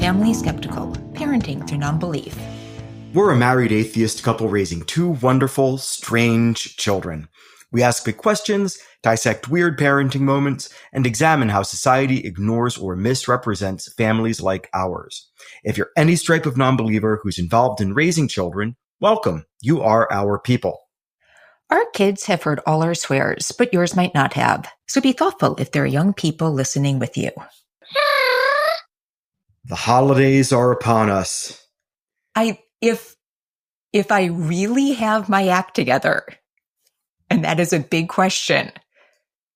Family Skeptical, Parenting Through Nonbelief. We're a married atheist couple raising two wonderful, strange children. We ask big questions, dissect weird parenting moments, and examine how society ignores or misrepresents families like ours. If you're any stripe of nonbeliever who's involved in raising children, welcome. You are our people. Our kids have heard all our swears, but yours might not have. So be thoughtful if there are young people listening with you. The holidays are upon us. If I really have my act together, and that is a big question,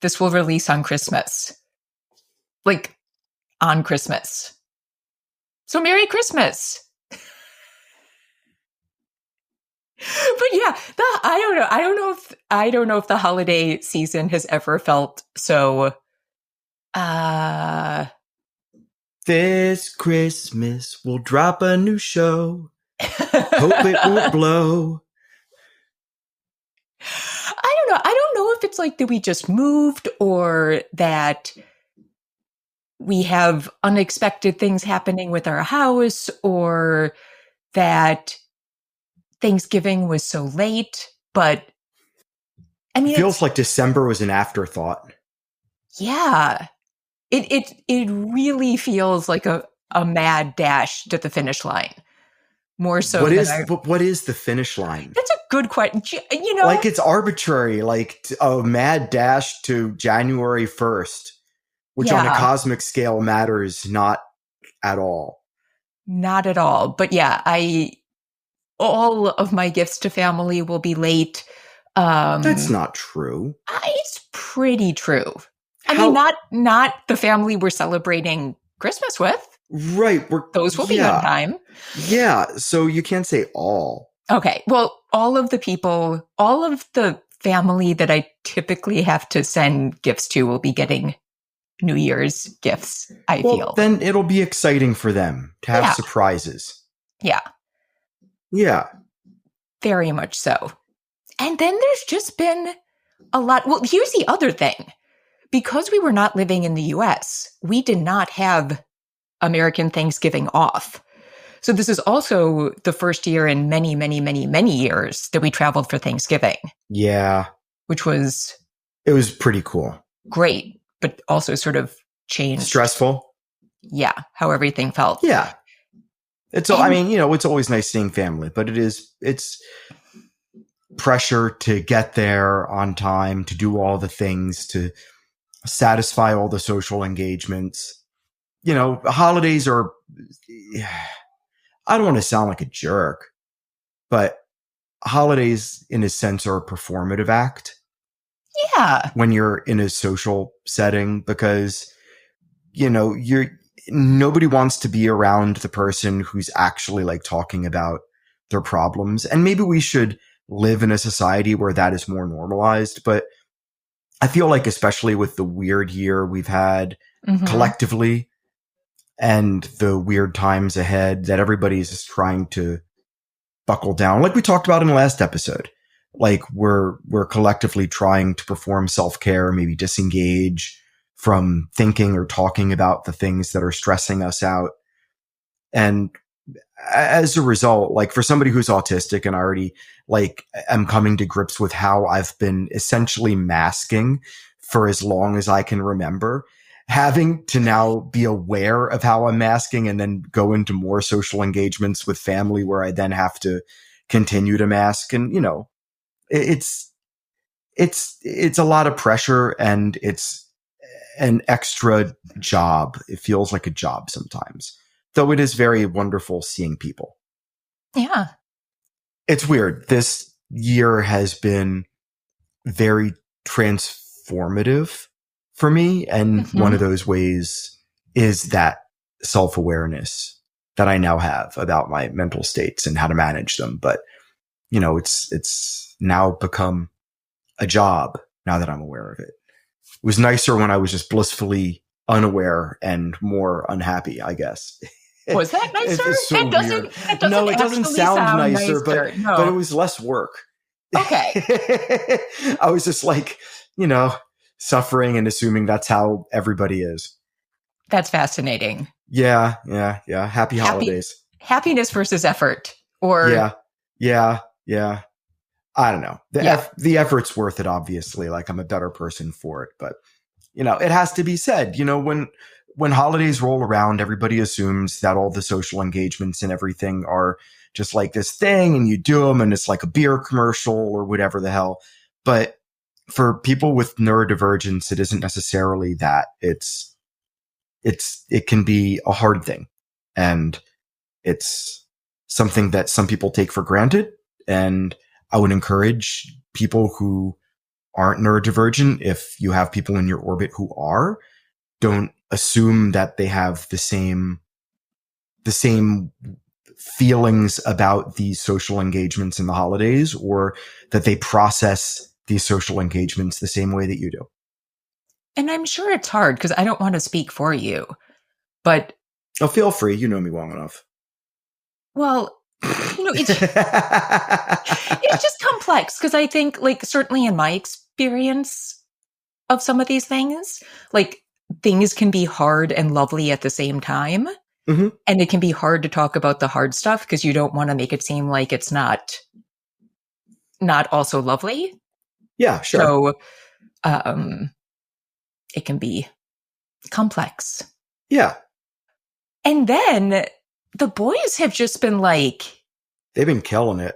this will release on Christmas. Like, on Christmas. So Merry Christmas. But yeah, I don't know if the holiday season has ever felt so This Christmas we'll drop a new show. Hope it won't blow. I don't know if it's like that we just moved or that we have unexpected things happening with our house or that Thanksgiving was so late, but I mean, it feels like December was an afterthought. Yeah. It really feels like a mad dash to the finish line. More so what is the finish line? That's a good question. You know, like it's arbitrary, like a mad dash to January 1st, which on a cosmic scale matters not at all. Not at all. But yeah, all of my gifts to family will be late. That's not true. It's pretty true. I mean, not the family we're celebrating Christmas with. Right. Those will be on time. Yeah. So you can't say all. Okay. Well, all of the family that I typically have to send gifts to will be getting New Year's gifts, I feel. Then it'll be exciting for them to have surprises. Yeah. Yeah. Very much so. And then there's just been a lot. Well, here's the other thing. Because we were not living in the US, we did not have American Thanksgiving off. So this is also the first year in many, many, many, many years that we traveled for Thanksgiving. Yeah. It was pretty cool. Great, but also sort of changed. Stressful? Yeah, how everything felt. Yeah. It's always nice seeing family, but it's pressure to get there on time, to do all the things, to satisfy all the social engagements. You know, holidays are, I don't want to sound like a jerk, but holidays in a sense are a performative act. Yeah. When you're in a social setting, because, you know, nobody wants to be around the person who's actually like talking about their problems. And maybe we should live in a society where that is more normalized. But I feel like, especially with the weird year we've had collectively and the weird times ahead, that everybody's just trying to buckle down. Like we talked about in the last episode, like we're collectively trying to perform self-care, maybe disengage from thinking or talking about the things that are stressing us out. And as a result, like for somebody who's autistic, and I already like am coming to grips with how I've been essentially masking for as long as I can remember, having to now be aware of how I'm masking and then go into more social engagements with family where I then have to continue to mask. And, you know, it's a lot of pressure, and it's an extra job. It feels like a job sometimes. Though it is very wonderful seeing people. Yeah. It's weird. This year has been very transformative for me. And one of those ways is that self-awareness that I now have about my mental states and how to manage them. But, you know, it's now become a job now that I'm aware of it. It was nicer when I was just blissfully unaware and more unhappy, I guess. Was that nicer? It doesn't sound nicer, but it was less work. Okay. I was just like, you know, suffering and assuming that's how everybody is. That's fascinating. Yeah. Happy holidays. Happiness versus effort. Or Yeah. I don't know. The effort's worth it, obviously. Like, I'm a better person for it. But, it has to be said, when holidays roll around, everybody assumes that all the social engagements and everything are just like this thing, and you do them, and it's like a beer commercial or whatever the hell. But for people with neurodivergence, it isn't necessarily that. It can be a hard thing, and it's something that some people take for granted. And I would encourage people who aren't neurodivergent, if you have people in your orbit who are, don't assume that they have the same feelings about these social engagements in the holidays, or that they process these social engagements the same way that you do. And I'm sure it's hard because I don't want to speak for you, but feel free. You know me well enough. Well, it's just complex because I think, like, certainly in my experience of some of these things, like, things can be hard and lovely at the same time. Mm-hmm. And it can be hard to talk about the hard stuff because you don't want to make it seem like it's not also lovely. Yeah, sure. So, it can be complex. Yeah. And then the boys have just been like... They've been killing it.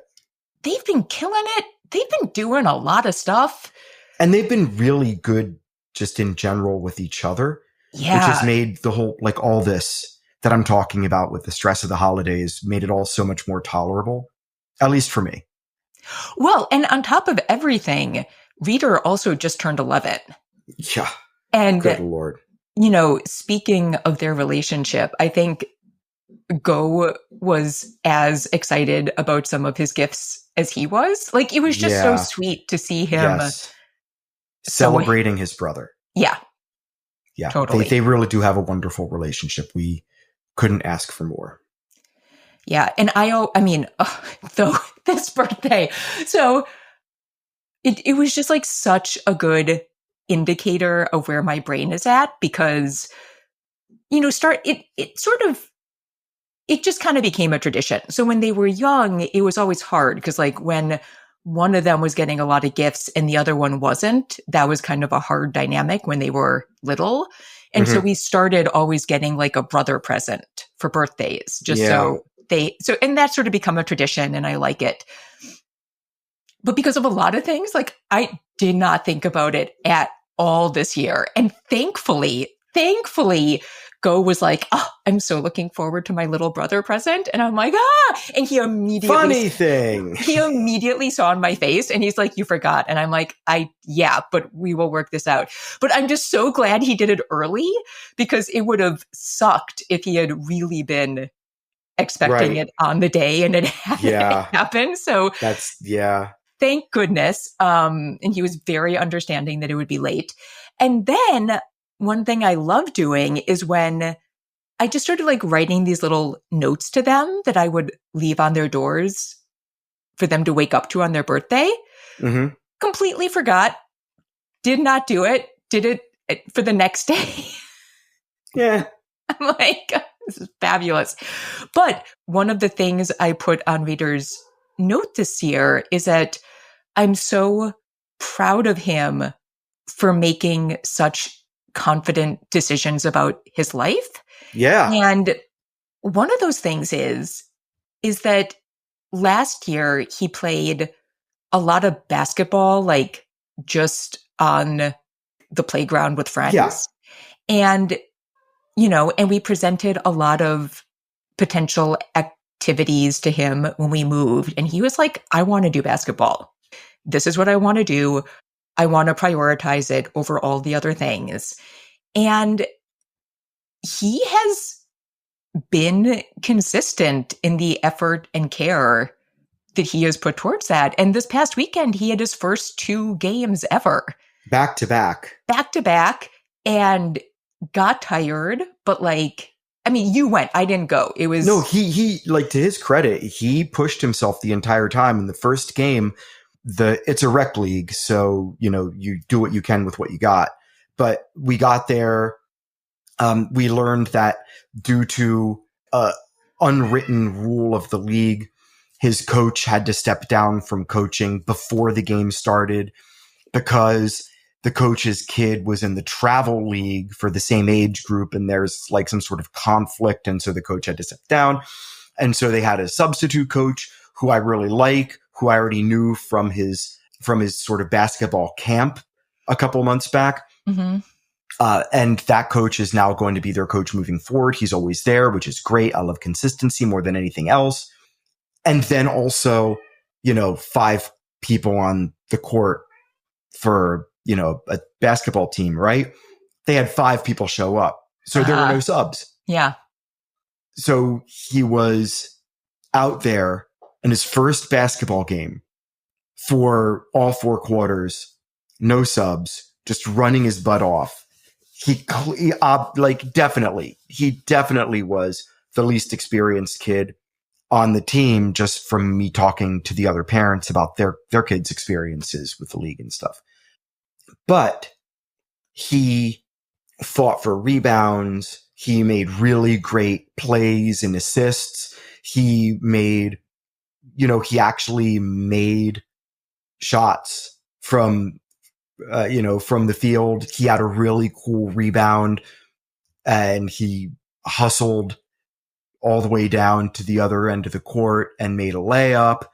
They've been killing it. They've been doing a lot of stuff. And they've been really good just in general with each other. Yeah. Which has made the whole, like, all this that I'm talking about with the stress of the holidays, made it all so much more tolerable, at least for me. Well, and on top of everything, Reader also just turned 11. Yeah. And, good Lord. Speaking of their relationship, I think Go was as excited about some of his gifts as he was. Like, it was just so sweet to see him celebrating his brother. Yeah. Yeah. Totally. They really do have a wonderful relationship. We couldn't ask for more. Yeah. And though this birthday. So it was just like such a good indicator of where my brain is at, because, it just kind of became a tradition. So when they were young, it was always hard because, like, when one of them was getting a lot of gifts and the other one wasn't, that was kind of a hard dynamic when they were little. And so we started always getting like a brother present for birthdays, and that's sort of become a tradition, and I like it. But because of a lot of things, like, I did not think about it at all this year. And thankfully, Go was like, oh, I'm so looking forward to my little brother present. And I'm like, and he immediately... Funny thing. He immediately saw on my face and he's like, you forgot. And I'm like, but we will work this out. But I'm just so glad he did it early, because it would have sucked if he had really been expecting it on the day and it happened. So thank goodness. And he was very understanding that it would be late. And then one thing I love doing is when I just started like writing these little notes to them that I would leave on their doors for them to wake up to on their birthday. Mm-hmm. Completely forgot. Did not do it. Did it for the next day. Yeah. I'm like, this is fabulous. But one of the things I put on Reader's note this year is that I'm so proud of him for making such confident decisions about his life. Yeah. And one of those things is that last year he played a lot of basketball, like just on the playground with friends. Yeah. And, and we presented a lot of potential activities to him when we moved. And he was like, I want to do basketball. This is what I want to do. I want to prioritize it over all the other things. And he has been consistent in the effort and care that he has put towards that. And this past weekend, he had his first 2 games ever. Back to back, and got tired. But you went, I didn't go. It was... No, he like, to his credit, he pushed himself the entire time. In the first game, it's a rec league, so you do what you can with what you got. But we got there, We learned that due to unwritten rule of the league, his coach had to step down from coaching before the game started because the coach's kid was in the travel league for the same age group, and there's like some sort of conflict, and so the coach had to step down. And so they had a substitute coach who I really like, who I already knew from his sort of basketball camp a couple months back. Mm-hmm. And that coach is now going to be their coach moving forward. He's always there, which is great. I love consistency more than anything else. And then also, 5 people on the court for, a basketball team, right? They had 5 people show up. So there were no subs. Yeah. So he was out there in his first basketball game for all 4 quarters, no subs, just running his butt off. He definitely was the least experienced kid on the team, just from me talking to the other parents about their kids' experiences with the league and stuff. But he fought for rebounds. He made really great plays and assists. He actually made shots from the field. He had a really cool rebound, and he hustled all the way down to the other end of the court and made a layup.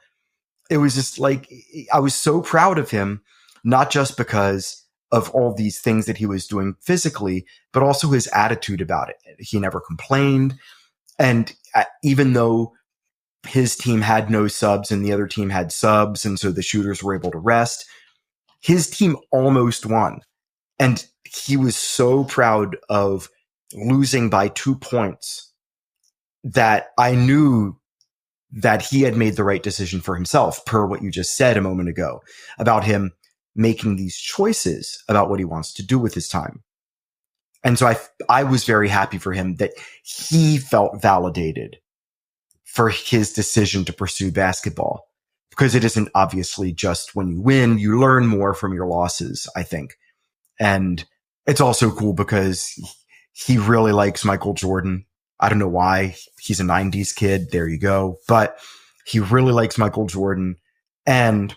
It was just like, I was so proud of him, not just because of all these things that he was doing physically, but also his attitude about it. He never complained. And even though his team had no subs and the other team had subs, and so the shooters were able to rest, his team almost won. And he was so proud of losing by 2 points that I knew that he had made the right decision for himself, per what you just said a moment ago about him making these choices about what he wants to do with his time. And so I was very happy for him that he felt validated for his decision to pursue basketball, because it isn't obviously just when you win, you learn more from your losses, I think. And it's also cool because he really likes Michael Jordan. I don't know why. He's a 90s kid. There you go. But he really likes Michael Jordan. And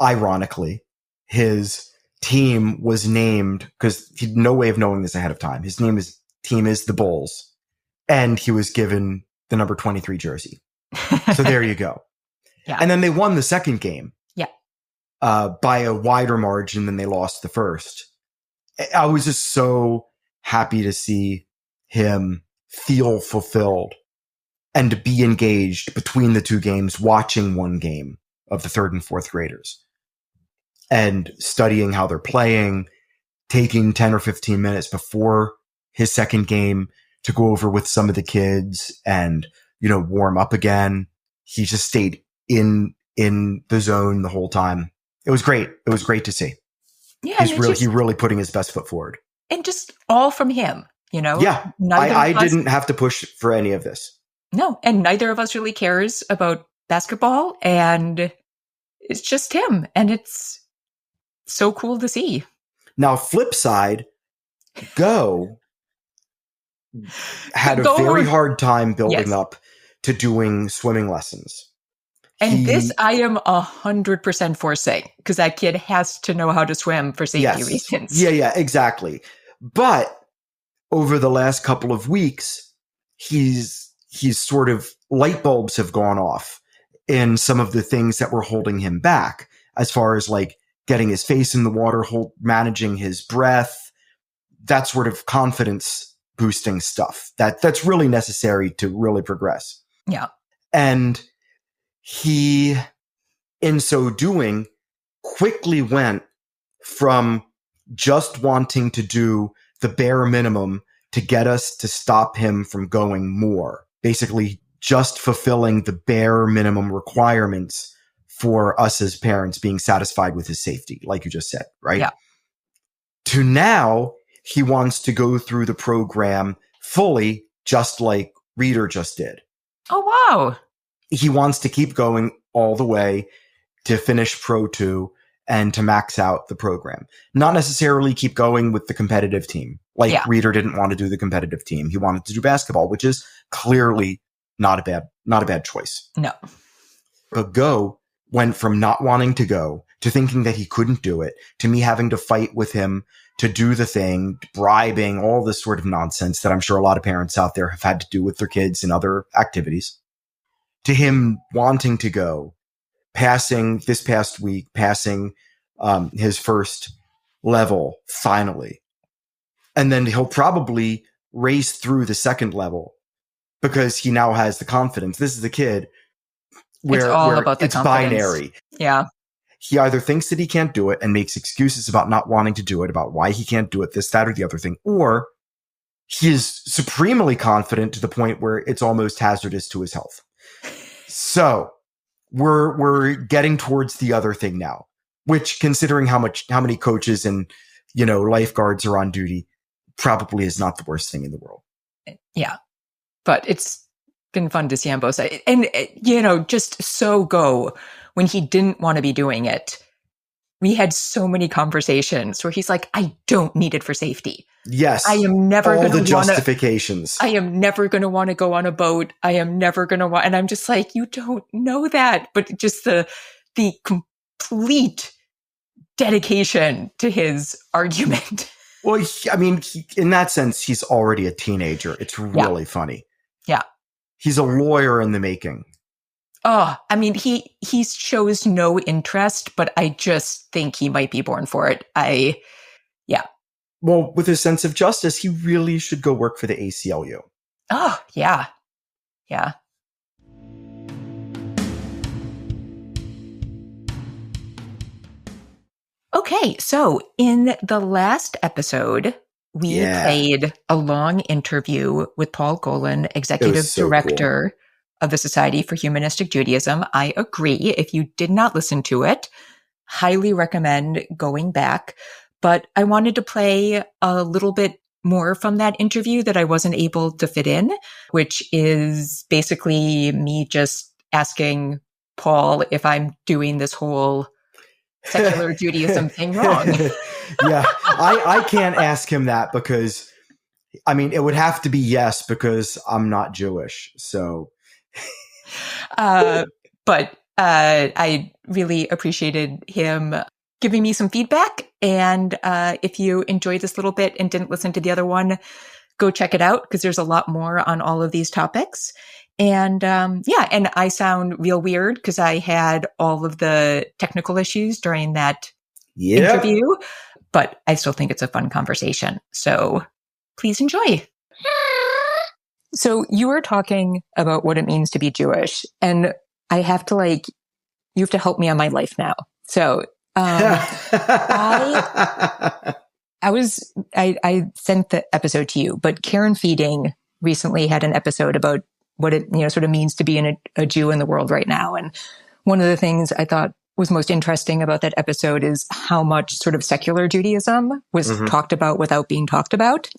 ironically, his team was named, because he had no way of knowing this ahead of time. His team is the Bulls. And he was given the number 23 jersey. So there you go. Yeah. And then they won the second game. Yeah. By a wider margin than they lost the first. I was just so happy to see him feel fulfilled and to be engaged between the 2 games, watching one game of the 3rd and 4th graders and studying how they're playing, taking 10 or 15 minutes before his second game to go over with some of the kids and, warm up again. He just stayed in the zone the whole time. It was great. It was great to see. Yeah. He really putting his best foot forward. And just all from him, Yeah. I didn't have to push for any of this. No. And neither of us really cares about basketball. And it's just him. And it's so cool to see. Now, flip side, Go had a very hard time building up to doing swimming lessons. And this I am 100% for saying, because that kid has to know how to swim for safety reasons. Yeah, exactly. But over the last couple of weeks, he's sort of light bulbs have gone off in some of the things that were holding him back, as far as like getting his face in the water, managing his breath, that sort of confidence boosting stuff that's really necessary to really progress. Yeah. And he, in so doing, quickly went from just wanting to do the bare minimum to get us to stop him from going more. Basically, just fulfilling the bare minimum requirements for us as parents being satisfied with his safety, like you just said, right? Yeah. To now, he wants to go through the program fully, just like Reader just did. Oh, wow. He wants to keep going all the way to finish Pro 2 and to max out the program. Not necessarily keep going with the competitive team. Like Reader didn't want to do the competitive team. He wanted to do basketball, which is clearly not a bad choice. No. But Go went from not wanting to go to thinking that he couldn't do it, to me having to fight with him to do the thing, bribing, all this sort of nonsense that I'm sure a lot of parents out there have had to do with their kids in other activities, to him wanting to go, passing this past week, his first level finally. And then he'll probably race through the second level because he now has the confidence. This is the kid where it's binary. Yeah. He either thinks that he can't do it and makes excuses about not wanting to do it, about why he can't do it, this, that, or the other thing, or he is supremely confident to the point where it's almost hazardous to his health. So we're getting towards the other thing now, which, considering how many coaches and, lifeguards are on duty, probably is not the worst thing in the world. Yeah. But it's been fun to see on both sides. And, just so Go, when he didn't want to be doing it, we had so many conversations where he's like, I don't need it for safety. Yes. I am never going to want justifications. I am never going to want to go on a boat. I am never going to want, and I'm just like, you don't know that, but just the complete dedication to his argument. Well, in that sense, he's already a teenager. It's really funny. Yeah. He's a lawyer in the making. Oh, he shows no interest, but I just think he might be born for it. Well, with his sense of justice, he really should go work for the ACLU. Oh, yeah. Yeah. Okay, so in the last episode, we played a long interview with Paul Golin, Executive Director of the Society for Humanistic Judaism. I agree. If you did not listen to it, highly recommend going back. But I wanted to play a little bit more from that interview that I wasn't able to fit in, which is basically me just asking Paul if I'm doing this whole secular Judaism thing wrong. Yeah, I can't ask him that because, it would have to be yes, because I'm not Jewish. So, but I really appreciated him giving me some feedback. And if you enjoyed this little bit and didn't listen to the other one, go check it out because there's a lot more on all of these topics. And and I sound real weird because I had all of the technical issues during that interview, but I still think it's a fun conversation. So please enjoy. So you were talking about what it means to be Jewish, and I have to you have to help me on my life now. So I sent the episode to you, but Karen Feeding recently had an episode about what it sort of means to be a Jew in the world right now. And one of the things I thought was most interesting about that episode is how much sort of secular Judaism was talked about without being talked about.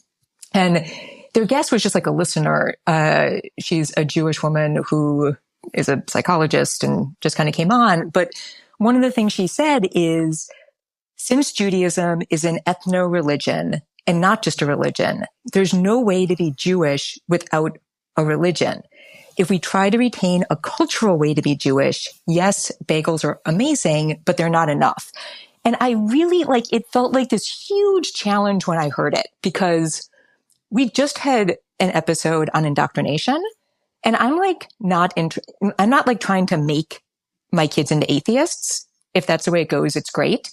And their guest was just like a listener. She's a Jewish woman who is a psychologist and just kind of came on. But one of the things she said is, since Judaism is an ethno-religion and not just a religion, there's no way to be Jewish without a religion. If we try to retain a cultural way to be Jewish, yes, bagels are amazing, but they're not enough. And I really it felt like this huge challenge when I heard it, because we just had an episode on indoctrination, and I'm not trying to make my kids into atheists. If that's the way it goes, it's great.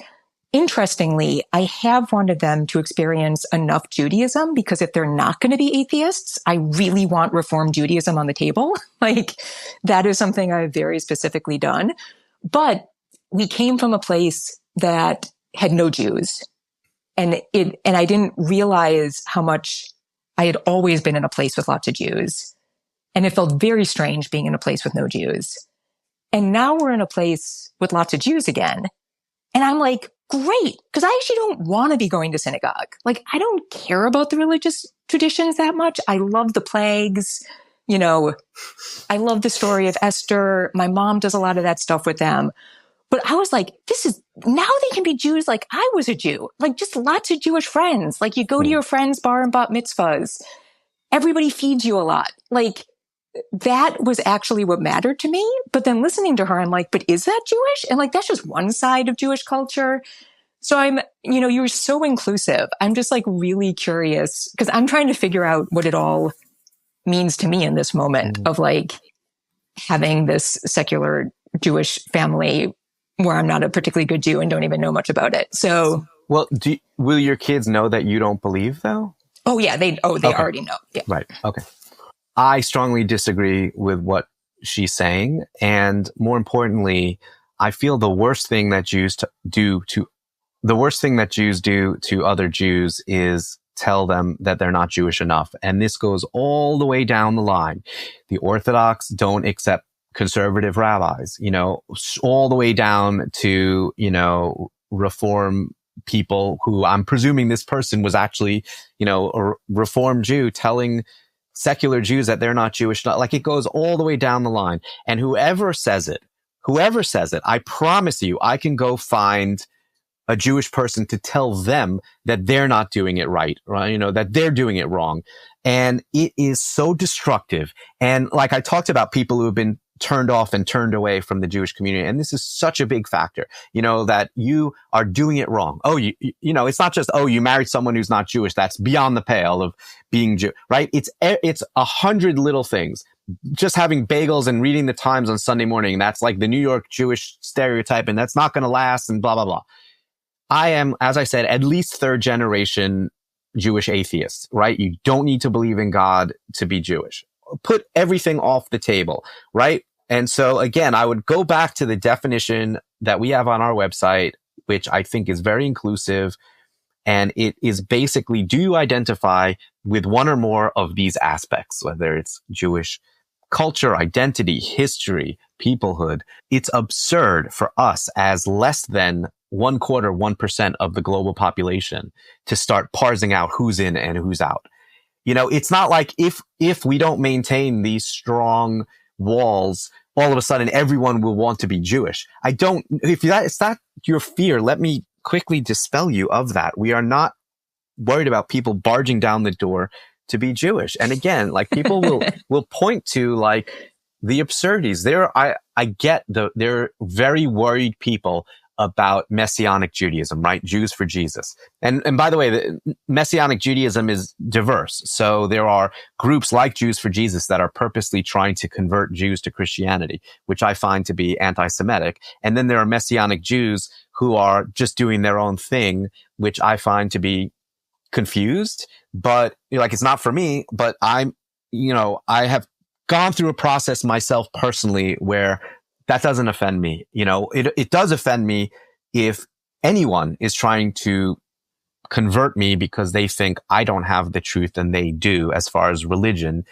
Interestingly, I have wanted them to experience enough Judaism, because if they're not going to be atheists, I really want Reform Judaism on the table. That is something I've very specifically done. But we came from a place that had no Jews. And I didn't realize how much I had always been in a place with lots of Jews. And it felt very strange being in a place with no Jews. And now we're in a place with lots of Jews again. And I'm like, great, because I actually don't want to be going to synagogue. I don't care about the religious traditions that much. I love the plagues. I love the story of Esther. My mom does a lot of that stuff with them. But I was like, now they can be Jews like I was a Jew. Like, just lots of Jewish friends. Like, you go to your friend's bar and bat mitzvahs. Everybody feeds you a lot. Like, that was actually what mattered to me. But then listening to her, I'm like, but is that Jewish? And like, that's just one side of Jewish culture. So you were so inclusive. I'm just like really curious because I'm trying to figure out what it all means to me in this moment of like having this secular Jewish family where I'm not a particularly good Jew and don't even know much about it. So, well, will your kids know that you don't believe though? Oh yeah, they okay. already know. Yeah. Right. Okay. I strongly disagree with what she's saying, and more importantly, I feel the worst thing that Jews do to other Jews is tell them that they're not Jewish enough. And this goes all the way down the line. The Orthodox don't accept conservative rabbis, all the way down to, Reform people who I'm presuming this person was actually, a Reform Jew telling secular Jews that they're not Jewish. Like, it goes all the way down the line. And whoever says it, I promise you, I can go find a Jewish person to tell them that they're not doing it right, that they're doing it wrong. And it is so destructive. And like I talked about people who have been turned off and turned away from the Jewish community. And this is such a big factor, that you are doing it wrong. Oh, it's not just, you married someone who's not Jewish. That's beyond the pale of being Jew, right? It's 100 little things. Just having bagels and reading the Times on Sunday morning. That's like the New York Jewish stereotype, and that's not going to last, and blah, blah, blah. I am, as I said, at least third generation Jewish atheist, right? You don't need to believe in God to be Jewish. Put everything off the table, right? And so again, I would go back to the definition that we have on our website, which I think is very inclusive. And it is basically, do you identify with one or more of these aspects, whether it's Jewish culture, identity, history, peoplehood? It's absurd for us as less than 1% of the global population to start parsing out who's in and who's out. It's not like if we don't maintain these strong walls, all of a sudden everyone will want to be Jewish. If it's not your fear, let me quickly dispel you of that. We are not worried about people barging down the door to be Jewish. And again, like, people will point to like the absurdities. I get they're very worried people about Messianic Judaism, right? Jews for Jesus. And by the way, the Messianic Judaism is diverse. So there are groups like Jews for Jesus that are purposely trying to convert Jews to Christianity, which I find to be anti-Semitic. And then there are Messianic Jews who are just doing their own thing, which I find to be confused. But it's not for me, but I have gone through a process myself personally where that doesn't offend me. It does offend me if anyone is trying to convert me because they think I don't have the truth and they do as far as religion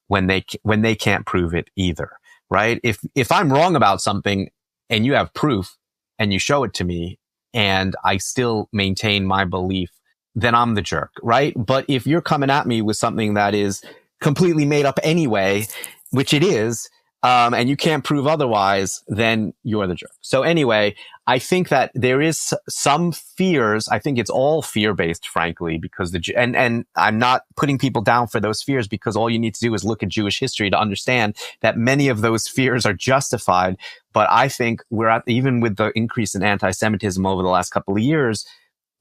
when they can't prove it either, right? If I'm wrong about something and you have proof and you show it to me and I still maintain my belief, then I'm the jerk, right? But if you're coming at me with something that is completely made up anyway, which it is, and you can't prove otherwise, then you're the jerk. So anyway, I think that there is some fears. I think it's all fear-based, frankly, because and I'm not putting people down for those fears, because all you need to do is look at Jewish history to understand that many of those fears are justified. But I think even with the increase in anti-Semitism over the last couple of years,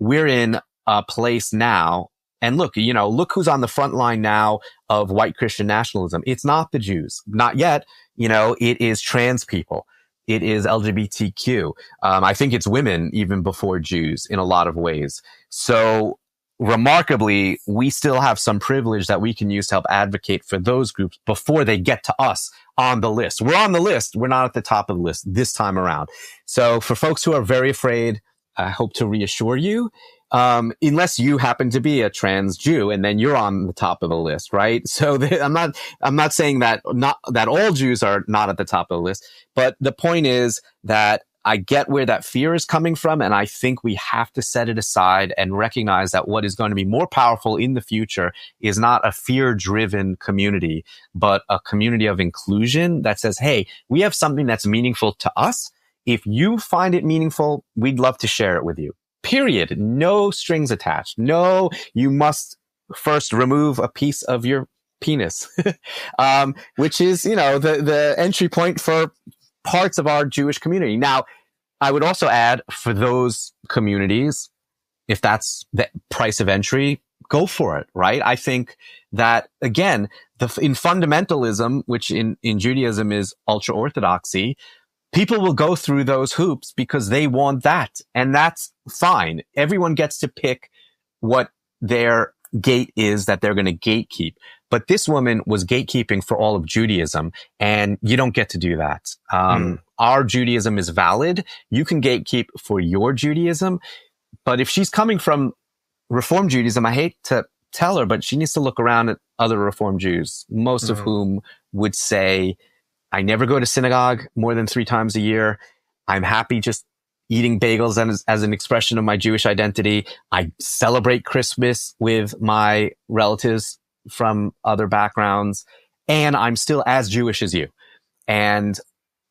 we're in a place now. And look who's on the front line now of white Christian nationalism. It's not the Jews, not yet. It is trans people. It is LGBTQ. I think it's women even before Jews in a lot of ways. So remarkably, we still have some privilege that we can use to help advocate for those groups before they get to us on the list. We're on the list. We're not at the top of the list this time around. So for folks who are very afraid, I hope to reassure you, unless you happen to be a trans Jew and then you're on the top of the list, right? So I'm not saying that all Jews are not at the top of the list, but the point is that I get where that fear is coming from. And I think we have to set it aside and recognize that what is going to be more powerful in the future is not a fear-driven community, but a community of inclusion that says, hey, we have something that's meaningful to us. If you find it meaningful, we'd love to share it with you. Period. No strings attached. No, you must first remove a piece of your penis, which is, the entry point for parts of our Jewish community. Now, I would also add, for those communities, if that's the price of entry, go for it, right? I think that, again, in fundamentalism, which in Judaism is ultra-orthodoxy, people will go through those hoops because they want that. And that's fine. Everyone gets to pick what their gate is that they're going to gatekeep. But this woman was gatekeeping for all of Judaism, and you don't get to do that. Our Judaism is valid. You can gatekeep for your Judaism. But if she's coming from Reform Judaism, I hate to tell her, but she needs to look around at other Reform Jews, most of whom would say, I never go to synagogue more than 3 times a year. I'm happy just eating bagels as an expression of my Jewish identity. I celebrate Christmas with my relatives from other backgrounds, and I'm still as Jewish as you. And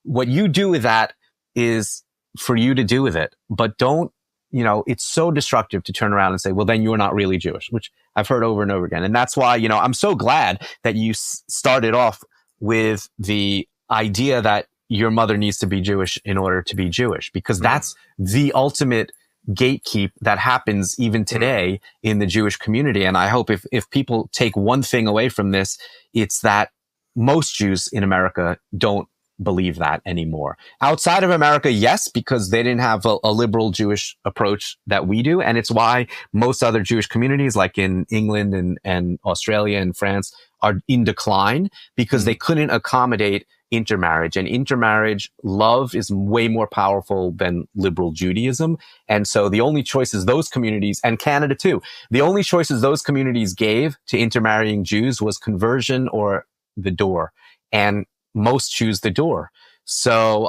what you do with that is for you to do with it. But don't, it's so destructive to turn around and say, well, then you're not really Jewish, which I've heard over and over again. And that's why, I'm so glad that you started off with the idea that your mother needs to be Jewish in order to be Jewish, because that's the ultimate gatekeep that happens even today in the Jewish community. And I hope if people take one thing away from this, it's that most Jews in America don't believe that anymore. Outside of America, yes, because they didn't have a liberal Jewish approach that we do. And it's why most other Jewish communities, like in England and Australia and France, are in decline because they couldn't accommodate intermarriage. And intermarriage, love is way more powerful than liberal Judaism. And so the only choices those communities, and Canada too, the only choices those communities gave to intermarrying Jews was conversion or the door. And most choose the door. So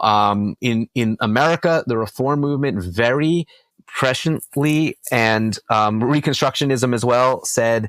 in America, the Reform movement very presciently, and Reconstructionism as well, said,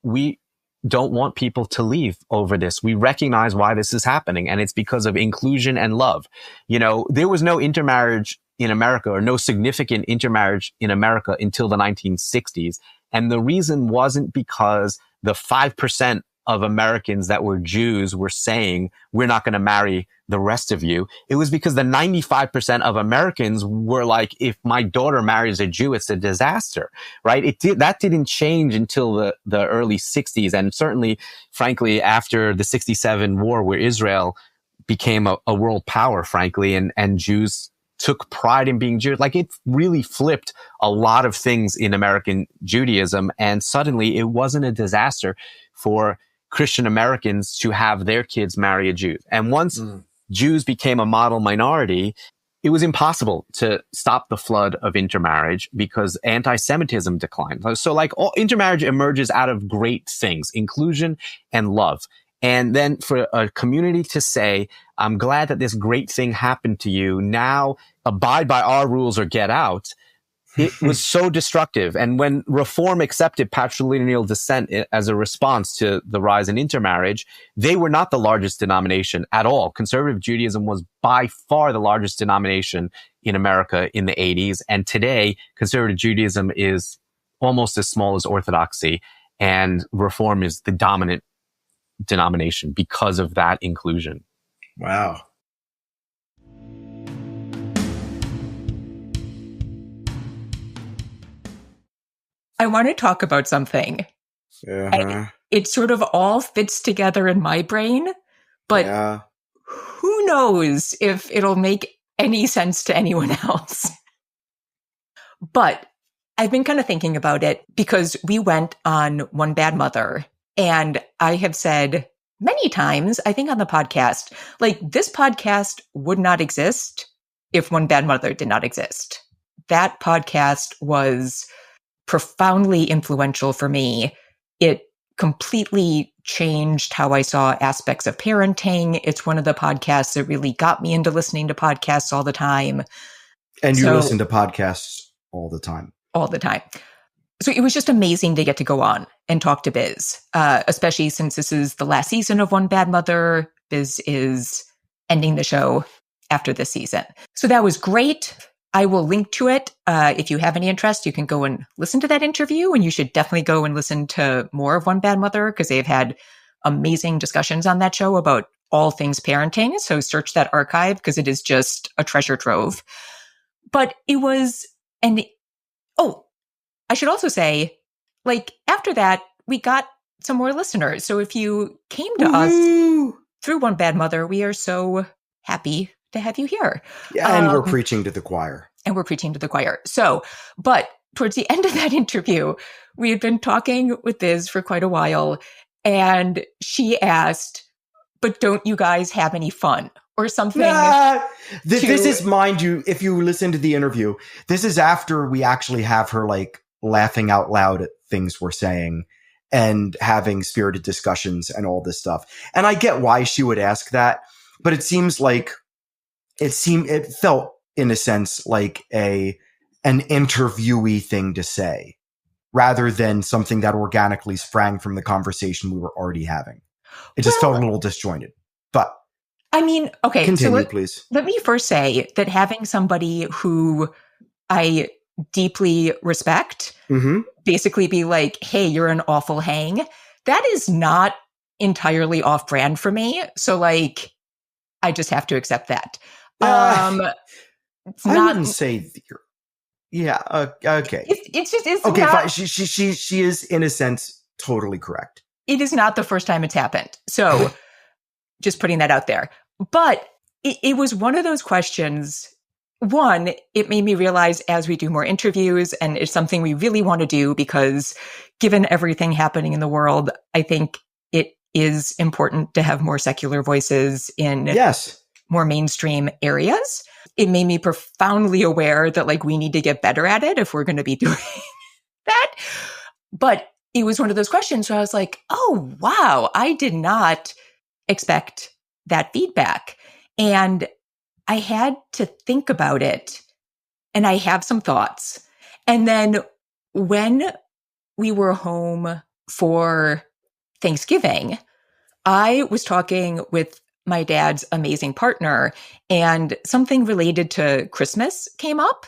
we don't want people to leave over this. We recognize why this is happening, and it's because of inclusion and love. There was no intermarriage in America, or no significant intermarriage in America until the 1960s. And the reason wasn't because the 5% of Americans that were Jews were saying, we're not going to marry the rest of you. It was because the 95% of Americans were like, if my daughter marries a Jew, it's a disaster, right? That didn't change until the early 60s. And certainly, frankly, after the 67 war, where Israel became a world power, frankly, and Jews took pride in being Jewish. Like, it really flipped a lot of things in American Judaism. And suddenly it wasn't a disaster for Christian Americans to have their kids marry a Jew. And once Jews became a model minority, it was impossible to stop the flood of intermarriage because anti-Semitism declined. So all intermarriage emerges out of great things, inclusion and love. And then for a community to say, I'm glad that this great thing happened to you. Now abide by our rules or get out. It was so destructive. And when Reform accepted patrilineal descent as a response to the rise in intermarriage, they were not the largest denomination at all. Conservative Judaism was by far the largest denomination in America in the 80s. And today, conservative Judaism is almost as small as Orthodoxy, and Reform is the dominant denomination because of that inclusion. Wow. I want to talk about something. It sort of all fits together in my brain, but who knows if it'll make any sense to anyone else. But I've been kind of thinking about it because we went on One Bad Mother, and I have said many times, I think on the podcast, this podcast would not exist if One Bad Mother did not exist. That podcast was profoundly influential for me. It completely changed how I saw aspects of parenting. It's one of the podcasts that really got me into listening to podcasts all the time. And you listen to podcasts all the time. All the time. So it was just amazing to get to go on and talk to Biz, especially since this is the last season of One Bad Mother. Biz is ending the show after this season. So that was great. I will link to it. If you have any interest, you can go and listen to that interview, and you should definitely go and listen to more of One Bad Mother because they've had amazing discussions on that show about all things parenting. So search that archive because it is just a treasure trove. But it was, I should also say, like, after that, we got some more listeners. So if you came to us through One Bad Mother, we are so happy to have you here. Yeah, and we're preaching to the choir. So, but towards the end of that interview, we had been talking with Biz for quite a while, and she asked, but don't you guys have any fun? Or something. This is, mind you, if you listen to the interview, this is after we actually have her like laughing out loud at things we're saying and having spirited discussions and all this stuff. And I get why she would ask that, but it seems like it felt in a sense like an interviewee thing to say rather than something that organically sprang from the conversation we were already having. It just felt a little disjointed, but I mean, okay. Continue, please. Let me first say that having somebody who I deeply respect basically be like, hey, you're an awful hang, that is not entirely off brand for me. So like, I just have to accept that. I wouldn't say okay. It's okay, not, fine. She is in a sense totally correct. It is not the first time it's happened. So just putting that out there. But it was one of those questions. One, it made me realize as we do more interviews, and it's something we really want to do because given everything happening in the world, I think it is important to have more secular voices in more mainstream areas. It made me profoundly aware that like we need to get better at it if we're going to be doing that. But it was one of those questions where I was like, oh, wow, I did not expect that feedback. And I had to think about it, and I have some thoughts. And then when we were home for Thanksgiving, I was talking with my dad's amazing partner, and something related to Christmas came up.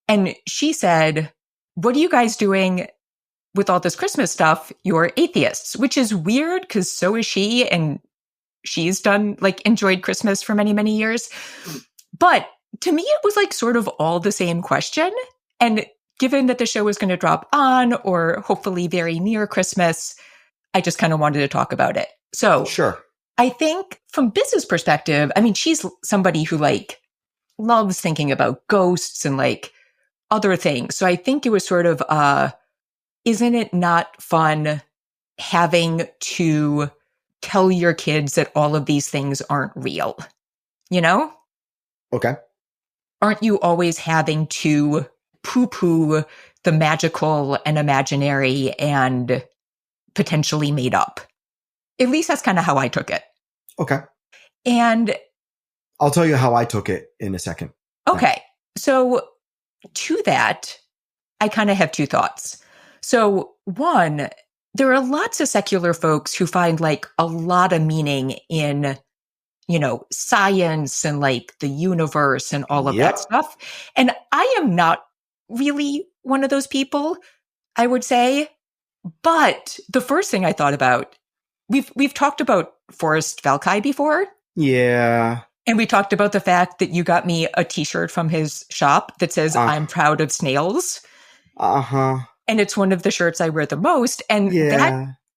And she said, what are you guys doing with all this Christmas stuff? You're atheists, which is weird because so is she. And she's enjoyed Christmas for many, many years. But to me, it was like sort of all the same question. And given that the show was going to drop on or hopefully very near Christmas, I just kind of wanted to talk about it. So sure. I think from Biz's perspective, I mean, she's somebody who like loves thinking about ghosts and like other things. So I think it was sort of, isn't it not fun having to tell your kids that all of these things aren't real, you know? Okay. Aren't you always having to poo-poo the magical and imaginary and potentially made up? At least that's kind of how I took it. Okay. And I'll tell you how I took it in a second. Okay. So to that, I kind of have two thoughts. So one, there are lots of secular folks who find like a lot of meaning in, you know, science and like the universe and all of that stuff. And I am not really one of those people, I would say. But the first thing I thought about, we've talked about Forrest Valkai before. Yeah. And we talked about the fact that you got me a t-shirt from his shop that says, I'm proud of snails. Uh-huh. And it's one of the shirts I wear the most. And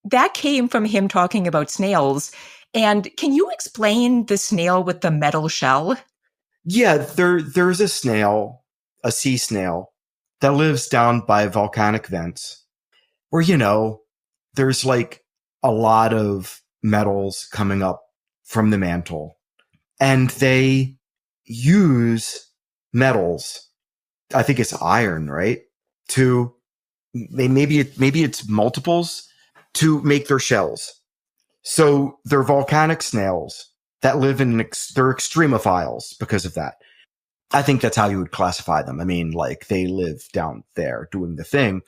that came from him talking about snails. And can you explain the snail with the metal shell? Yeah, there's a snail, a sea snail, that lives down by volcanic vents where, you know, there's like a lot of metals coming up from the mantle. And they use metals, I think it's iron, right? To maybe it's multiples to make their shells. So they're volcanic snails that live in, they're extremophiles because of that. I think that's how you would classify them. I mean, like they live down there doing the thing.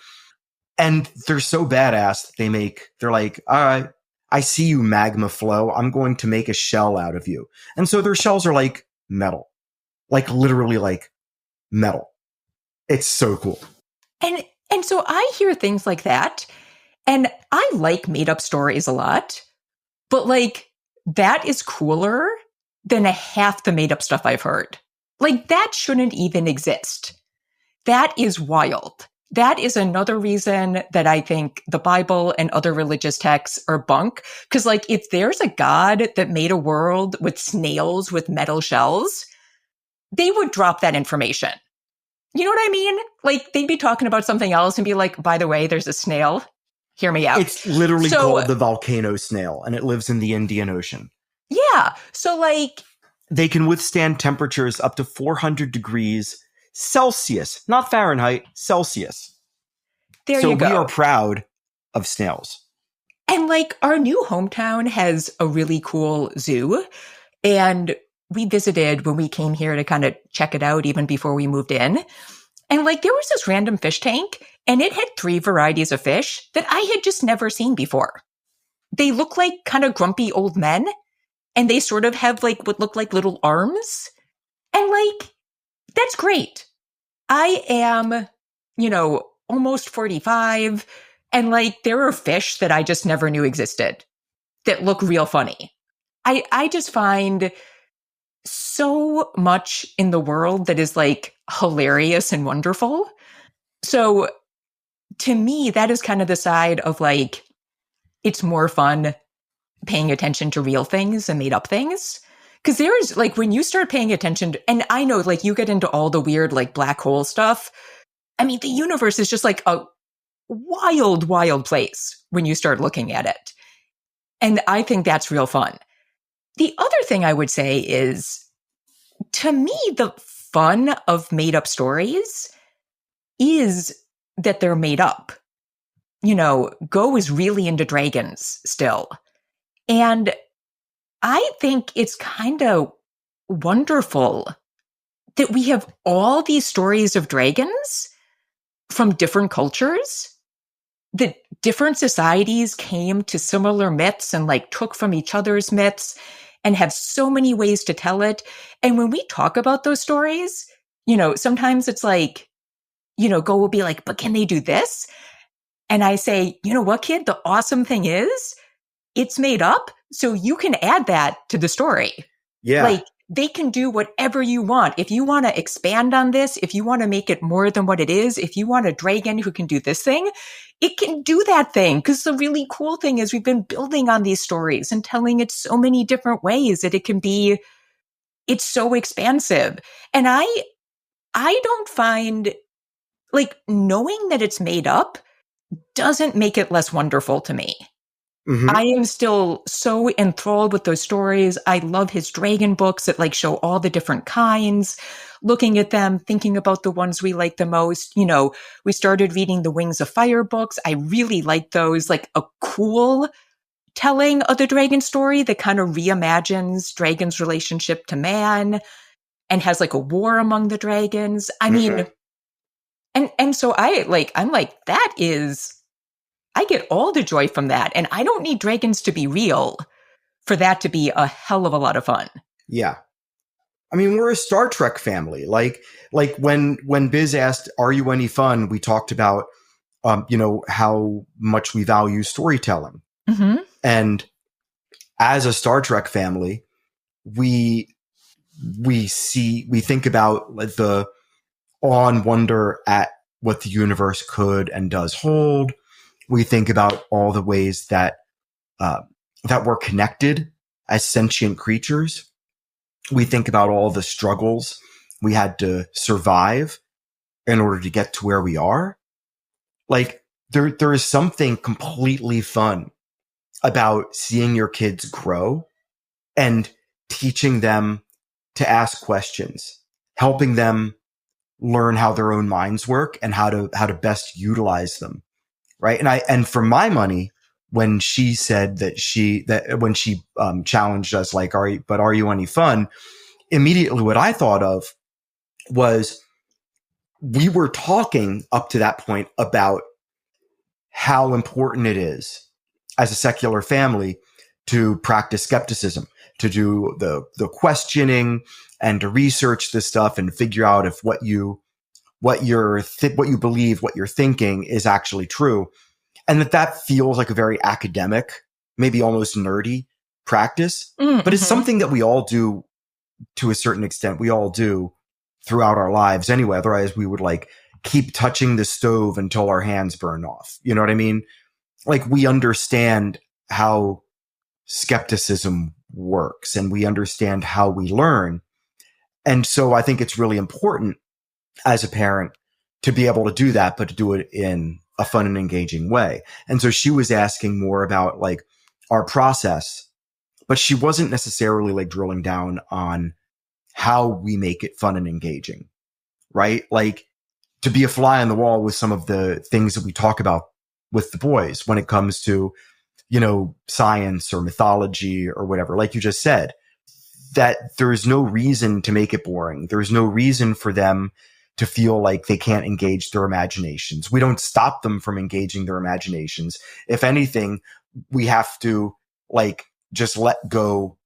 And they're so badass that they're like, all right, I see you magma flow. I'm going to make a shell out of you. And so their shells are like metal. like literally like metal. It's so cool. And so I hear things like that, and I like made up stories a lot, but like that is cooler than half the made up stuff I've heard. Like that shouldn't even exist. That is wild. That is another reason that I think the Bible and other religious texts are bunk. Because like if there's a God that made a world with snails with metal shells, they would drop that information. You know what I mean? Like they'd be talking about something else and be like, by the way, there's a snail. Hear me out. It's literally called the volcano snail, and it lives in the Indian Ocean. Yeah. So like they can withstand temperatures up to 400 degrees Celsius, not Fahrenheit, Celsius. There you go. So we are proud of snails. And like our new hometown has a really cool zoo, and we visited when we came here to kind of check it out even before we moved in. And like there was this random fish tank, and it had 3 varieties of fish that I had just never seen before. They look like kind of grumpy old men, and they sort of have like what look like little arms. And like, that's great. I am, almost 45, and like there are fish that I just never knew existed that look real funny. I just find so much in the world that is like hilarious and wonderful. So to me, that is kind of the side of like, it's more fun paying attention to real things and made up things. Because there's like, when you start paying attention to, and I know like you get into all the weird like black hole stuff. I mean, the universe is just like a wild, wild place when you start looking at it. And I think that's real fun. The other thing I would say is, to me, the fun of made up stories is that they're made up. Go is really into dragons still. And I think it's kind of wonderful that we have all these stories of dragons from different cultures, that different societies came to similar myths and like took from each other's myths and have so many ways to tell it. And when we talk about those stories, sometimes it's like, Go will be like, but can they do this? And I say, you know what, kid? The awesome thing is it's made up. So you can add that to the story. Yeah. Like they can do whatever you want. If you want to expand on this, if you want to make it more than what it is, if you want a dragon who can do this thing, it can do that thing. Because the really cool thing is we've been building on these stories and telling it so many different ways that it's so expansive. And I don't find like knowing that it's made up doesn't make it less wonderful to me. Mm-hmm. I am still so enthralled with those stories. I love his dragon books that like show all the different kinds, looking at them, thinking about the ones we like the most. We started reading the Wings of Fire books. I really like those, like a cool telling of the dragon story that kind of reimagines dragon's relationship to man and has like a war among the dragons. I mean, and so I'm like, I get all the joy from that. And I don't need dragons to be real for that to be a hell of a lot of fun. Yeah. I mean, we're a Star Trek family. Like when Biz asked, are you any fun? We talked about, how much we value storytelling. Mm-hmm. And as a Star Trek family, we think about the awe and wonder at what the universe could and does hold. We think about all the ways that we're connected as sentient creatures. We think about all the struggles we had to survive in order to get to where we are. Like there is something completely fun about seeing your kids grow and teaching them to ask questions, helping them learn how their own minds work and how to best utilize them. Right. And for my money, when she said when she challenged us, like, are you any fun? Immediately what I thought of was we were talking up to that point about how important it is as a secular family to practice skepticism, to do the questioning and to research this stuff and figure out if what you believe, what you're thinking is actually true. And that feels like a very academic, maybe almost nerdy practice, but it's something that we all do to a certain extent. We all do throughout our lives anyway. Otherwise we would like keep touching the stove until our hands burn off. You know what I mean? Like we understand how skepticism works and we understand how we learn. And so I think it's really important as a parent to be able to do that, but to do it in a fun and engaging way. And so she was asking more about like our process, but she wasn't necessarily like drilling down on how we make it fun and engaging, right? Like to be a fly on the wall with some of the things that we talk about with the boys when it comes to, you know, science or mythology or whatever, like you just said, that there's no reason to make it boring. There's no reason for them to feel like they can't engage their imaginations. We don't stop them from engaging their imaginations. If anything, we have to like just let go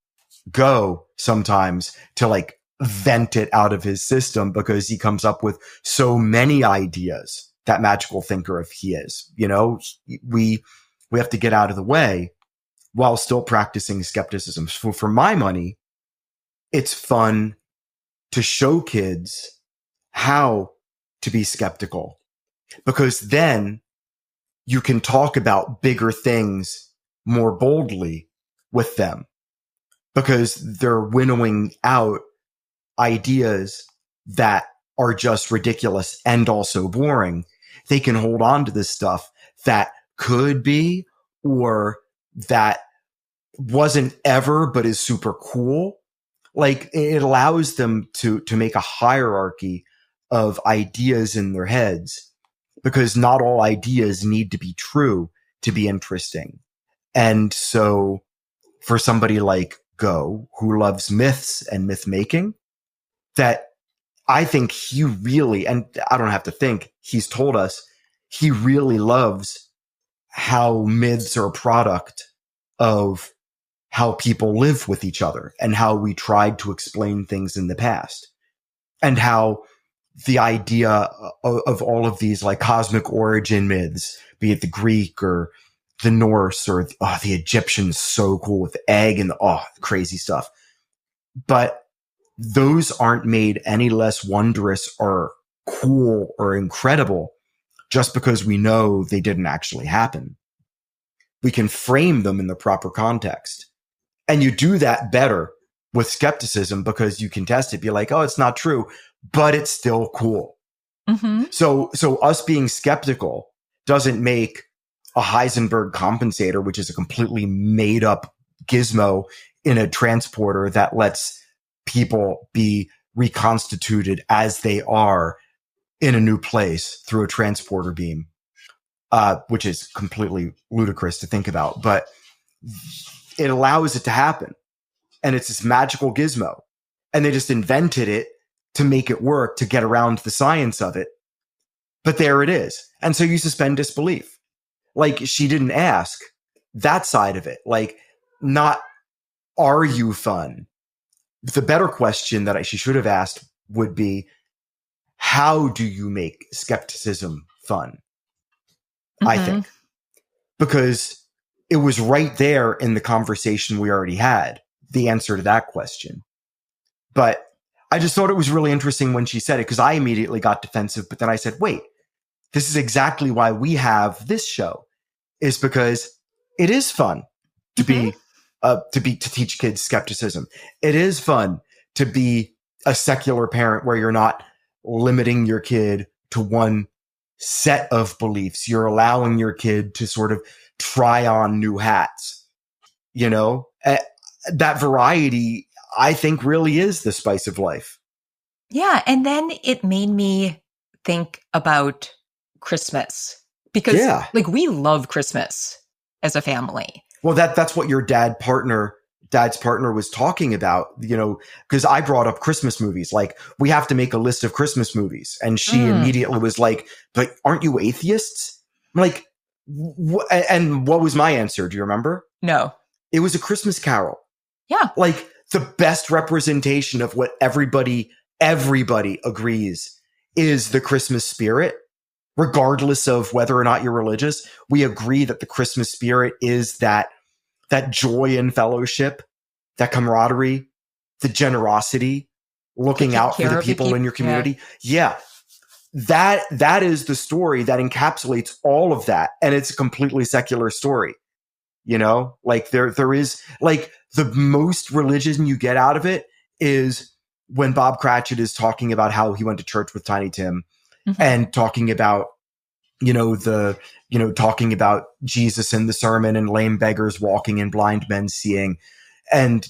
sometimes to like vent it out of his system because he comes up with so many ideas, that magical thinker if he is, you know, we have to get out of the way while still practicing skepticism. So for my money, it's fun to show kids how to be skeptical, because then you can talk about bigger things more boldly with them because they're winnowing out ideas that are just ridiculous and also boring. They can hold on to this stuff that could be or that wasn't ever but is super cool. Like it allows them to make a hierarchy of ideas in their heads, because not all ideas need to be true to be interesting. And so for somebody like Go, who loves myths and myth making, that I think he really, and I don't have to think, he's told us he really loves how myths are a product of how people live with each other and how we tried to explain things in the past, and how the idea of all of these like cosmic origin myths, be it the Greek or the Norse or the Egyptians, so cool with the egg and the crazy stuff. But those aren't made any less wondrous or cool or incredible just because we know they didn't actually happen. We can frame them in the proper context. And you do that better with skepticism because you can test it, be like, oh, it's not true, but it's still cool. Mm-hmm. So us being skeptical doesn't make a Heisenberg compensator, which is a completely made up gizmo in a transporter that lets people be reconstituted as they are in a new place through a transporter beam, which is completely ludicrous to think about, but it allows it to happen. And it's this magical gizmo. And they just invented it to make it work, to get around the science of it. But there it is. And so you suspend disbelief. Like, she didn't ask that side of it. Like, not, are you fun? The better question that she should have asked would be, how do you make skepticism fun? Mm-hmm. I think. Because it was right there in the conversation we already had, the answer to that question. But I just thought it was really interesting when she said it, because I immediately got defensive. But then I said, wait, this is exactly why we have this show, is because it is fun to to teach kids skepticism. It is fun to be a secular parent where you're not limiting your kid to one set of beliefs. You're allowing your kid to sort of try on new hats. You know, that variety, I think, really is the spice of life. Yeah. And then it made me think about Christmas, because like, we love Christmas as a family. Well, that's what your dad's partner was talking about, you know, because I brought up Christmas movies. Like, we have to make a list of Christmas movies. And she immediately was like, but aren't you atheists? I'm like, and what was my answer? Do you remember? No. It was A Christmas Carol. Yeah. Like, the best representation of what everybody agrees is the Christmas spirit, regardless of whether or not you're religious. We agree that the Christmas spirit is that joy and fellowship, that camaraderie, the generosity, looking out for the people in your community. Yeah. That is the story that encapsulates all of that. And it's a completely secular story. You know, like there is, like, the most religion you get out of it is when Bob Cratchit is talking about how he went to church with Tiny Tim and talking about, talking about Jesus in the sermon and lame beggars walking and blind men seeing, and,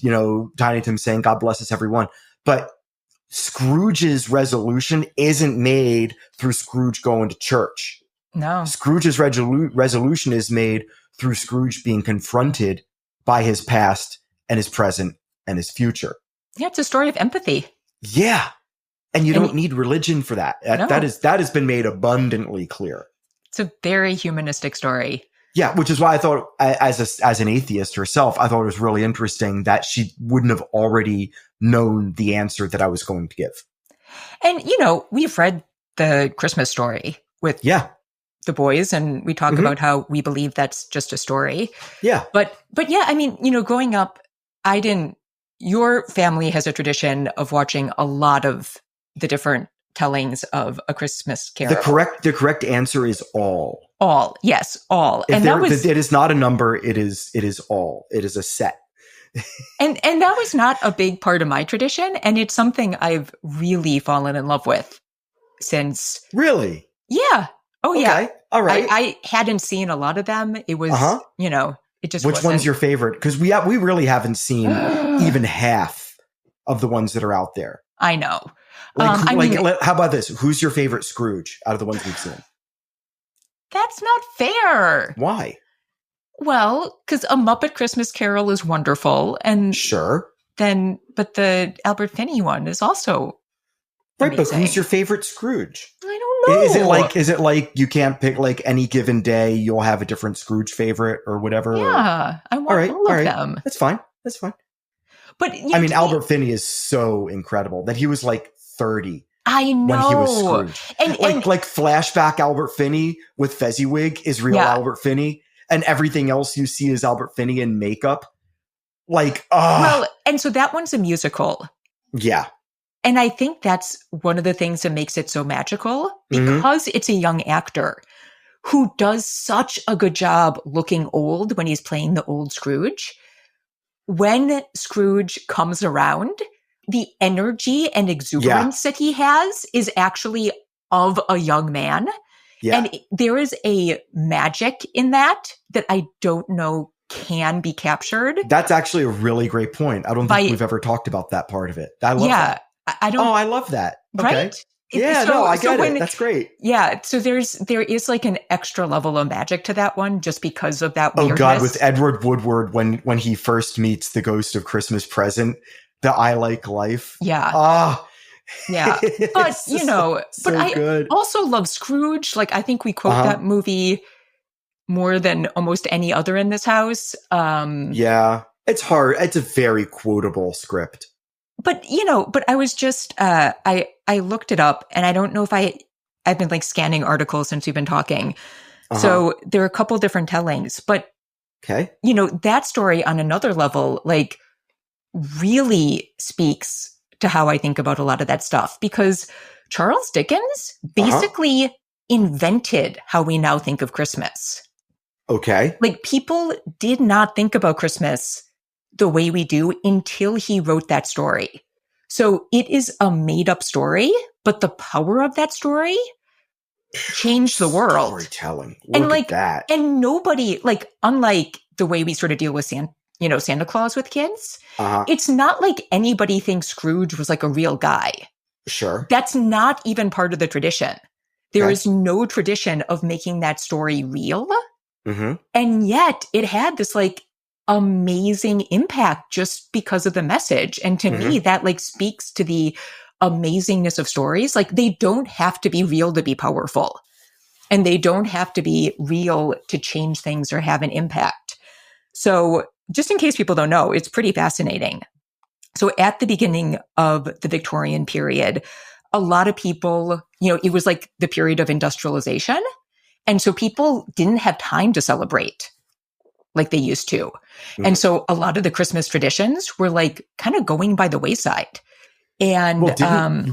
Tiny Tim saying, God bless us, everyone. But Scrooge's resolution isn't made through Scrooge going to church. No. Scrooge's resolution is made through Scrooge being confronted by his past and his present and his future. Yeah, it's a story of empathy. Yeah. And you don't need religion for that. That has been made abundantly clear. It's a very humanistic story. Yeah, which is why I thought, as an atheist herself, I thought it was really interesting that she wouldn't have already known the answer that I was going to give. And, we've read the Christmas Story with the boys, and we talk about how we believe that's just a story. Yeah. But yeah, I mean, growing up, your family has a tradition of watching a lot of the different tellings of A Christmas Carol. The correct answer is all. All. Yes, all. And it is not a number. It is all. It is a set. and that was not a big part of my tradition. And it's something I've really fallen in love with since. Really? Yeah. Oh, okay. yeah. All right. I hadn't seen a lot of them. It was, it just Which wasn't. one's your favorite? Because we really haven't seen even half of the ones that are out there. I know. How about this? Who's your favorite Scrooge out of the ones we've seen? That's not fair. Why? Well, because A Muppet Christmas Carol is wonderful, and sure. But the Albert Finney one is also right. amazing. But who's your favorite Scrooge? I don't know. Is it like you can't pick, like, any given day you'll have a different Scrooge favorite or whatever? Yeah, I want all of them. That's fine. But Albert Finney is so incredible that he was like 30. I know. When he was Scrooge. And like flashback Albert Finney with Fezziwig is real Albert Finney, and everything else you see is Albert Finney in makeup. Well, and so that one's a musical. Yeah. And I think that's one of the things that makes it so magical, because it's a young actor who does such a good job looking old when he's playing the old Scrooge. When Scrooge comes around, the energy and exuberance that he has is actually of a young man. Yeah. And there is a magic in that I don't know can be captured. That's actually a really great point. I don't think we've ever talked about that part of it. I love that. I don't. Oh, I love that. Okay. Right? I get it. That's great. Yeah. So there is like an extra level of magic to that one just because of that weirdness. Oh God, with Edward Woodward when he first meets the ghost of Christmas Present, the I Like Life. Yeah. Yeah. But, but I also love Scrooge. Like, I think we quote that movie more than almost any other in this house. Yeah. It's hard. It's a very quotable script. But, but I was just, I looked it up, and I don't know if I've been like scanning articles since we've been talking. So there are a couple different tellings, but, that story on another level, like, really speaks to how I think about a lot of that stuff, because Charles Dickens basically invented how we now think of Christmas. Okay. Like, people did not think about Christmas the way we do until he wrote that story. So it is a made up story, but the power of that story changed the world. Storytelling. Look at that. And nobody, like, unlike the way we sort of deal with Santa Claus with kids, it's not like anybody thinks Scrooge was like a real guy. Sure. That's not even part of the tradition. There is no tradition of making that story real. And yet it had this like amazing impact just because of the message. And to me, that like speaks to the amazingness of stories. Like, they don't have to be real to be powerful. And they don't have to be real to change things or have an impact. So just in case people don't know, it's pretty fascinating. So at the beginning of the Victorian period, a lot of people, it was like the period of industrialization. And so people didn't have time to celebrate like they used to. And so a lot of the Christmas traditions were like kind of going by the wayside. And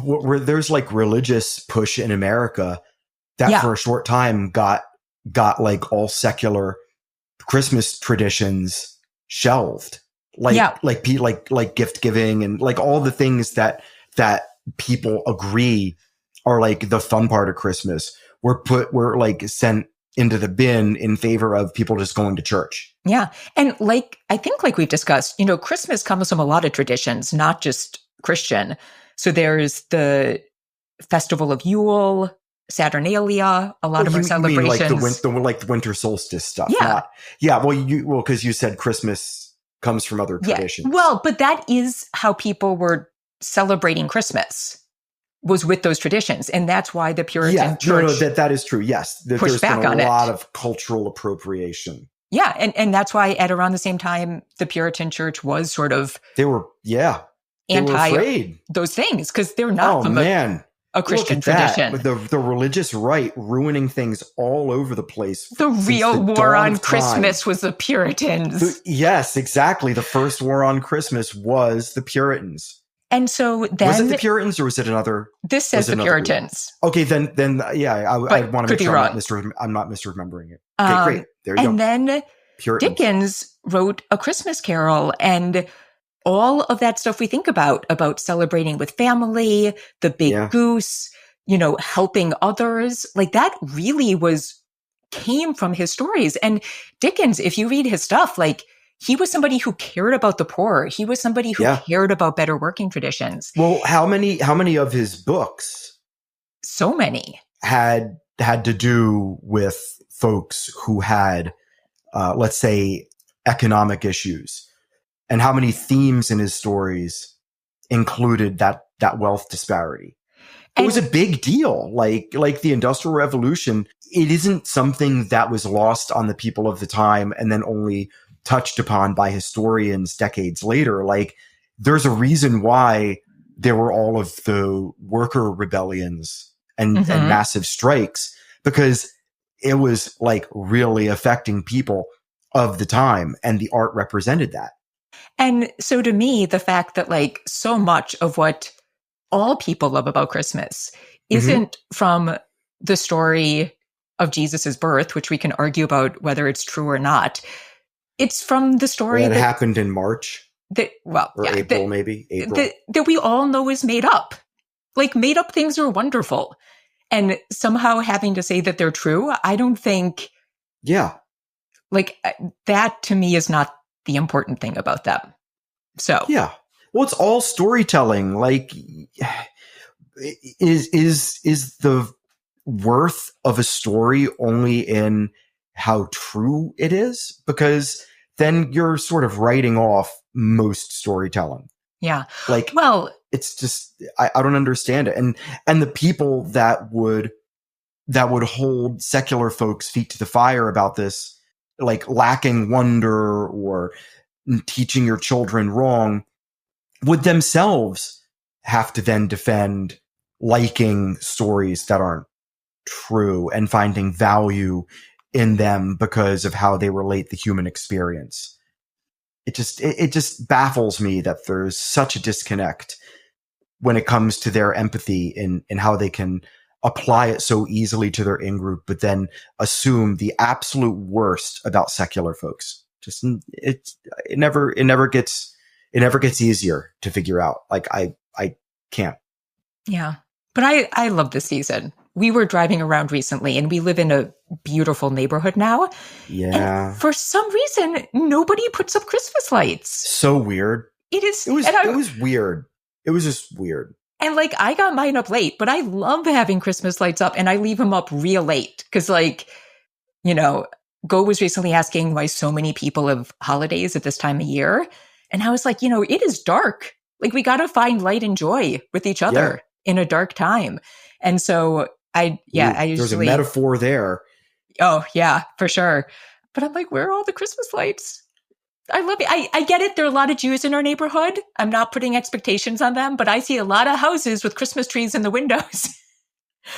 where there's like religious push in America that for a short time got like all secular Christmas traditions shelved, like gift giving and like all the things that people agree are like the fun part of Christmas were like sent into the bin in favor of people just going to church. Yeah. And like, I think like we've discussed, Christmas comes from a lot of traditions, not just Christian. So there's the Festival of Yule, Saturnalia, a lot of our celebrations. You mean like the winter solstice stuff. Yeah. Because you said Christmas comes from other traditions. Well, but that is how people were celebrating Christmas, was with those traditions. And that's why the Puritan church... that is true. Yes. There's been a lot of cultural appropriation. Yeah. And that's why at around the same time, the Puritan church was sort of... They were afraid. Those things, because they're not a Christian tradition. The religious right ruining things all over the place. The real war on Christmas was the Puritans. Yes, exactly. The first war on Christmas was the Puritans. And so then... Was it the Puritans or was it another... This says the Puritans. Okay, then I want to make sure I'm not misremembering it. Okay, great. There you go. And then Puritans. Dickens wrote A Christmas Carol, and all of that stuff we think about celebrating with family, the big goose, helping others, like that really came from his stories. And Dickens, if you read his stuff, like he was somebody who cared about the poor. He was somebody who cared about better working traditions. Well, how many of his books? So many. Had to do with folks who had, let's say, economic issues. And how many themes in his stories included that wealth disparity? It was a big deal. Like the Industrial Revolution, it isn't something that was lost on the people of the time and then only touched upon by historians decades later. Like there's a reason why there were all of the worker rebellions and massive strikes, because it was like really affecting people of the time, and the art represented that. And so to me, the fact that like so much of what all people love about Christmas isn't from the story of Jesus's birth, which we can argue about whether it's true or not. It's from the story that happened in March. April, maybe. April. That we all know is made up. Like made up things are wonderful. And somehow having to say that they're true, I don't think. Yeah. Like that to me is not the important thing about them. So. Yeah. Well, it's all storytelling. Like is the worth of a story only in how true it is? Because then you're sort of writing off most storytelling. Yeah. Like, well, it's just, I don't understand it. And the people that would hold secular folks' feet to the fire about this, like lacking wonder or teaching your children wrong, would themselves have to then defend liking stories that aren't true and finding value in them because of how they relate the human experience. It just baffles me that there's such a disconnect when it comes to their empathy in how they can apply it so easily to their in-group, but then assume the absolute worst about secular folks. Just it never gets easier to figure out. Like I can't. Yeah. But I love this season. We were driving around recently and we live in a beautiful neighborhood now. Yeah. And for some reason, nobody puts up Christmas lights. So weird. It is. It was weird. It was just weird. And like, I got mine up late, but I love having Christmas lights up and I leave them up real late. Cause like, Go was recently asking why so many people have holidays at this time of year. And I was like, it is dark. Like we got to find light and joy with each other in a dark time. And so I usually. There's a metaphor there. Oh yeah, for sure. But I'm like, where are all the Christmas lights? I love it. I get it. There are a lot of Jews in our neighborhood. I'm not putting expectations on them, but I see a lot of houses with Christmas trees in the windows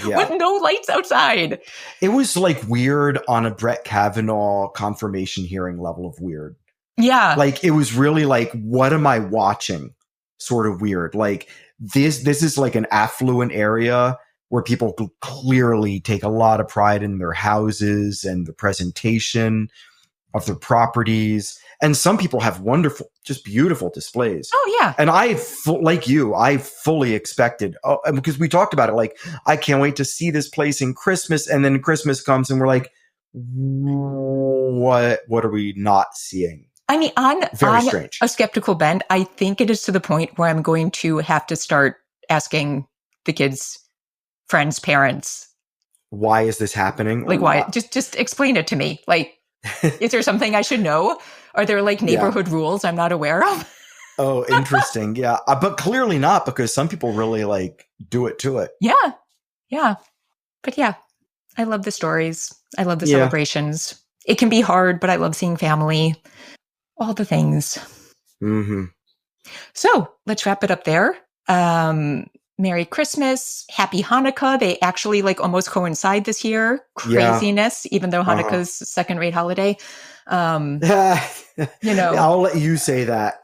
with no lights outside. It was like weird on a Brett Kavanaugh confirmation hearing level of weird. Yeah. Like it was really like, what am I watching? Sort of weird. Like this is like an affluent area where people clearly take a lot of pride in their houses and the presentation of their properties. And some people have wonderful, just beautiful displays. Oh, yeah. And I fully expected, because we talked about it, like, I can't wait to see this place in Christmas. And then Christmas comes and we're like, what are we not seeing? I mean, on strange. A skeptical bent, I think it is to the point where I'm going to have to start asking the kids' friends' parents. Why is this happening? Like, why? Just explain it to me. Like, is there something I should know? Are there like neighborhood rules I'm not aware of? Oh, interesting. Yeah. But clearly not, because some people really like do it to it. Yeah. Yeah. But yeah, I love the stories. I love the celebrations. It can be hard, but I love seeing family, all the things. Mm-hmm. So let's wrap it up there. Merry Christmas, Happy Hanukkah. They actually like almost coincide this year. Craziness, even though Hanukkah's a second-rate holiday. You know, I'll let you say that.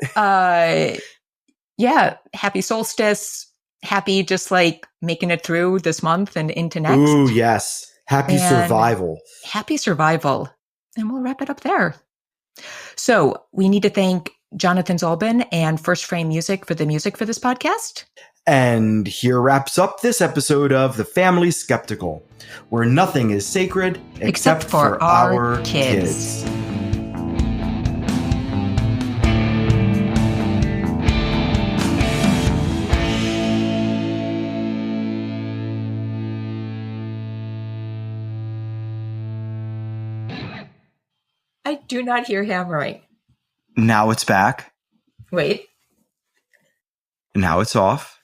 Yeah, happy solstice. Happy just like making it through this month and into next. Ooh, yes. Happy survival. Happy survival. And we'll wrap it up there. So we need to thank Jonathan Zalbin and First Frame Music for the music for this podcast. And here wraps up this episode of The Family Skeptical, where nothing is sacred except for our kids. I do not hear hammering. Now it's back. Wait. Now it's off.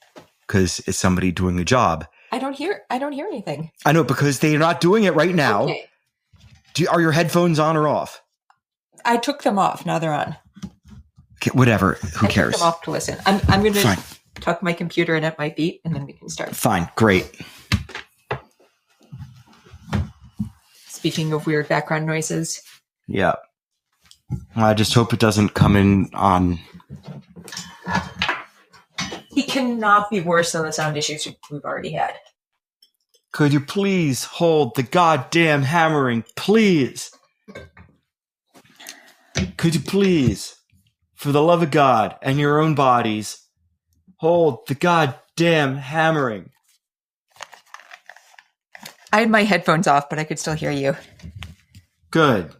Because it's somebody doing a job. I don't hear anything. I know, because they're not doing it right now. Okay. Are your headphones on or off? I took them off. Now they're on. Okay, whatever. Who cares? Took them off to listen. I'm going to tuck my computer in at my feet, and then we can start. Fine. Great. Speaking of weird background noises. Yeah. I just hope it doesn't come in on... He cannot be worse than the sound issues we've already had. Could you please hold the goddamn hammering, please? Could you please, for the love of God and your own bodies, hold the goddamn hammering? I had my headphones off, but I could still hear you. Good.